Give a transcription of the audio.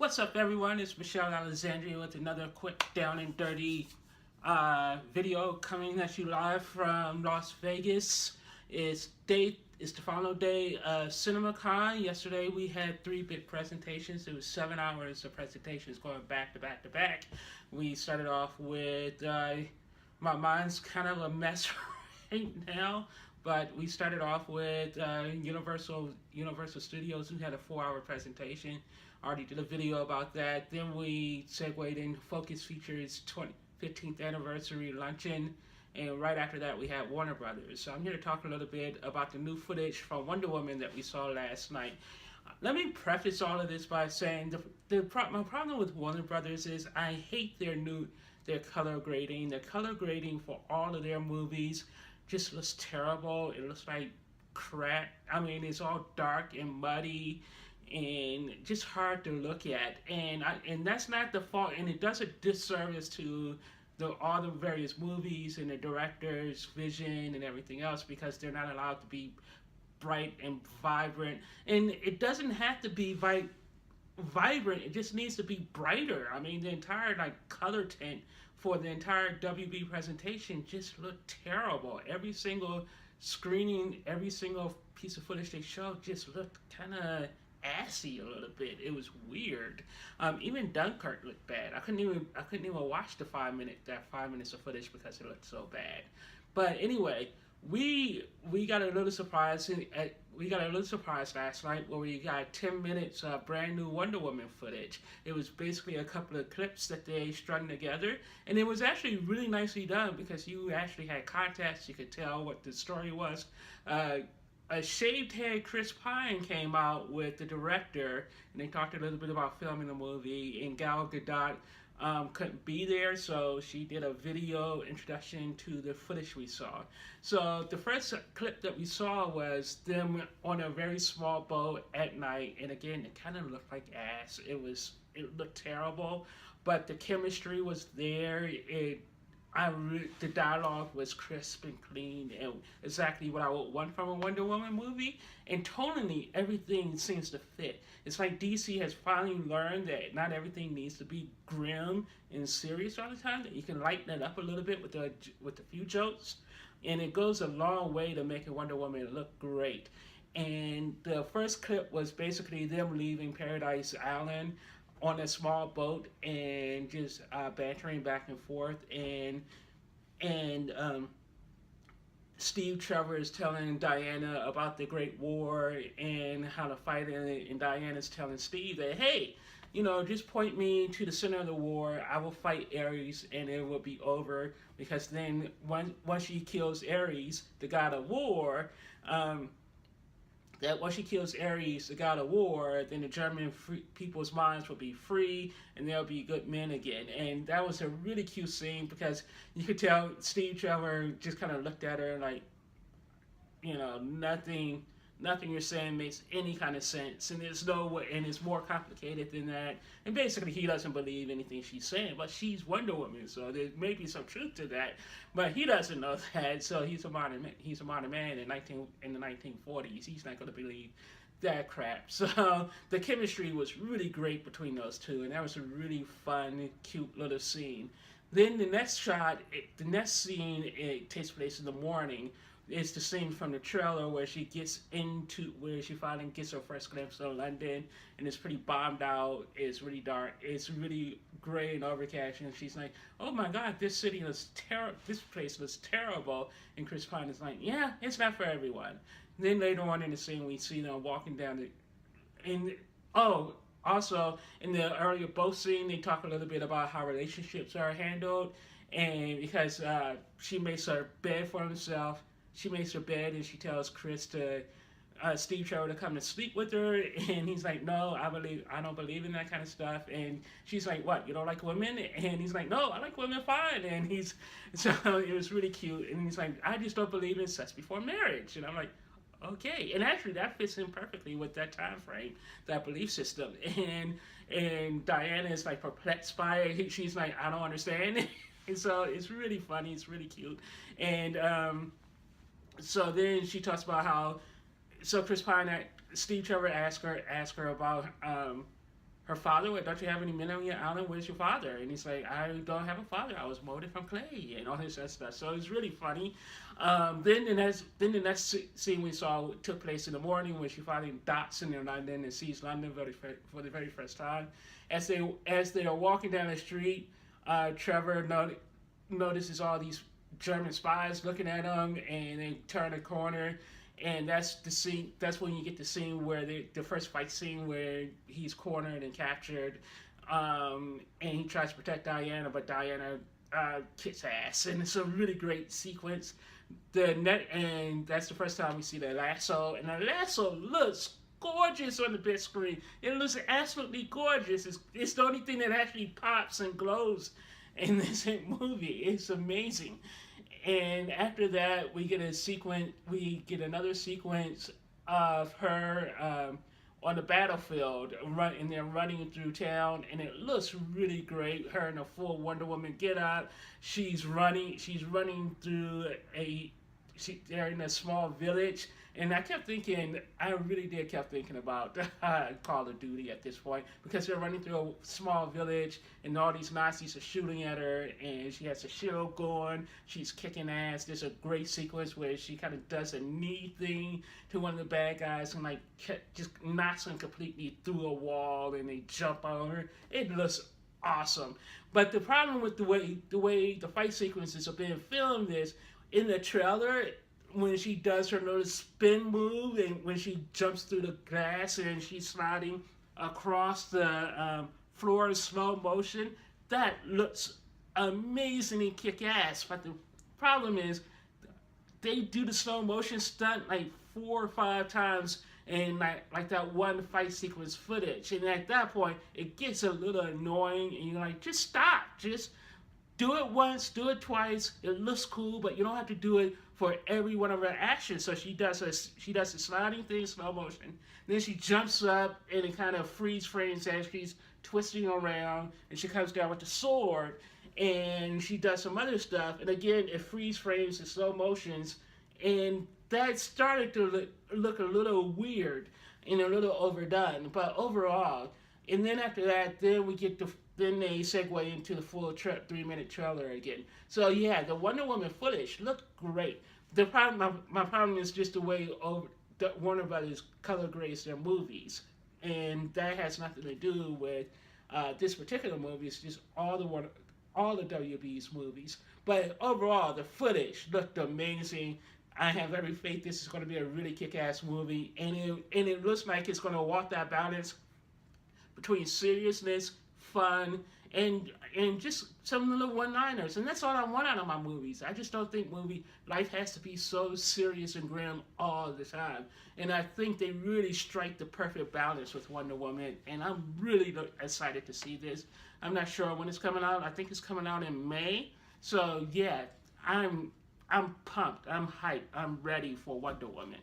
What's up, everyone? It's Michelle Alexandria with another quick down and dirty video coming at you live from Las Vegas. It's the final day of CinemaCon. Yesterday we had three big presentations. It was 7 hours of presentations going back to back to back. We started off with my mind's kind of a mess right now. But we started off with Universal Studios, who had a 4 hour presentation. I already did a video about that. Then we segued into Focus Features 15th anniversary luncheon, and right after that we had Warner Brothers. So I'm here to talk a little bit about the new footage from Wonder Woman that we saw last night. Let me preface all of this by saying my problem with Warner Brothers is I hate their color grading. Their color grading for all of their movies just looks terrible. It looks like crap. I mean, it's all dark and muddy and just hard to look at. And that's not the fault. And it does a disservice to all the various movies and the director's vision and everything else, because they're not allowed to be bright and vibrant. And it doesn't have to be vibrant. It just needs to be brighter. I mean, the entire color tint for the entire WB presentation just looked terrible. Every single screening, every single piece of footage they showed just looked kind of assy a little bit. It was weird. Even Dunkirk looked bad. I couldn't even watch the 5 minutes of footage because it looked so bad. But anyway, we got a little surprise. We got a little surprise last night where we got 10 minutes of brand new Wonder Woman footage. It was basically a couple of clips that they strung together, and it was actually really nicely done because you actually had context. You could tell what the story was. A shaved head Chris Pine came out with the director, and they talked a little bit about filming the movie. And Gal Gadot couldn't be there, so she did a video introduction to the footage we saw. So the first clip that we saw was them on a very small boat at night, and again, it kind of looked like ass. It looked terrible, but the chemistry was there. The dialogue was crisp and clean and exactly what I would want from a Wonder Woman movie. And tonally, everything seems to fit. It's like DC has finally learned that not everything needs to be grim and serious all the time. That you can lighten it up a little bit with a few jokes, and it goes a long way to making Wonder Woman look great. And the first clip was basically them leaving Paradise Island on a small boat and just bantering back and forth, and Steve Trevor is telling Diana about the Great War and how to fight in it, and Diana's telling Steve that, hey, just point me to the center of the war. I will fight Ares, and it will be over. Because then, once she kills Ares, the god of war, that once she kills Ares, the god of war, then the German people's minds will be free and they'll be good men again. And that was a really cute scene because you could tell Steve Trevor just kind of looked at her like, nothing you're saying makes any kind of sense, and and it's more complicated than that. And basically, he doesn't believe anything she's saying, but she's Wonder Woman, so there may be some truth to that. But he doesn't know that, so he's a modern man in the 1940s. He's not going to believe that crap. So the chemistry was really great between those two, and that was a really fun, cute little scene. Then the next scene, it takes place in the morning. It's the scene from the trailer where she finally gets her first glimpse of London, and it's pretty bombed out. It's really dark. It's really gray and overcast, and she's like, "Oh my God, this place looks terrible." And Chris Pine is like, "Yeah, it's not for everyone." Then later on in the scene, we see them walking down also in the earlier boat scene, they talk a little bit about how relationships are handled, and because she makes her bed for himself. She makes her bed and she tells Steve Trevor to come to sleep with her, and he's like, "No, I don't believe in that kind of stuff." And she's like, "What? You don't like women?" And he's like, "No, I like women fine." And so it was really cute. And he's like, "I just don't believe in sex before marriage." And I'm like, okay. And actually, that fits in perfectly with that time frame, that belief system. And Diana is like perplexed by it. She's like, "I don't understand." And so it's really funny. It's really cute. And so then she talks about Chris Pine, Steve Trevor asked her about her father, well, don't you have any men on your island? Where's your father? And he's like, I don't have a father. I was molded from clay and all this other stuff. So it's really funny. Then the next scene we saw took place in the morning when she finally docks in London and sees London for the very first time. As they are walking down the street, Trevor notices all these German spies looking at him, and they turn a corner, and that's the scene. That's when you get the scene where the first fight scene where he's cornered and captured, and he tries to protect Diana, but Diana kicks ass, and it's a really great sequence. And that's the first time we see the lasso, and the lasso looks gorgeous on the big screen. It looks absolutely gorgeous. It's the only thing that actually pops and glows in this movie. It's amazing. And after that, we get another sequence of her on the battlefield, and they're running through town, and it looks really great. Her in a full Wonder Woman get up. She's running through they're in a small village, and I really did kept thinking about Call of Duty at this point, because they're running through a small village, and all these Nazis are shooting at her, and she has a shield going, she's kicking ass. There's a great sequence where she kind of does a knee thing to one of the bad guys, and like just knocks him completely through a wall, and they jump on her. It looks awesome. But the problem with the way the fight sequences are being filmed is, in the trailer, when she does her little spin move, and when she jumps through the glass and she's sliding across the floor in slow motion, that looks amazingly kick-ass. But the problem is, they do the slow motion stunt like 4 or 5 times in like that one fight sequence footage, and at that point it gets a little annoying, and you're like, just stop, just do it once, do it twice. It looks cool, but you don't have to do it for every one of her actions. So she does a sliding thing, slow motion. Then she jumps up, and it kind of freeze frames as she's twisting around, and she comes down with the sword, and she does some other stuff. And again, it freeze frames in slow motions, and that started to look a little weird and a little overdone. But overall, and then after that, then they segue into the full 3-minute trailer again. So yeah, the Wonder Woman footage looked great. My problem is just the way Warner Brothers color grades their movies, and that has nothing to do with this particular movie. It's just all the WB's movies. But overall, the footage looked amazing. I have every faith this is going to be a really kick-ass movie, and it looks like it's going to walk that balance between seriousness, fun, and just some little one-liners. And that's all I want out of my movies. I just don't think life has to be so serious and grim all the time. And I think they really strike the perfect balance with Wonder Woman, and I'm really excited to see this. I'm not sure when it's coming out. I think it's coming out in May. So yeah, I'm pumped. I'm hyped. I'm ready for Wonder Woman.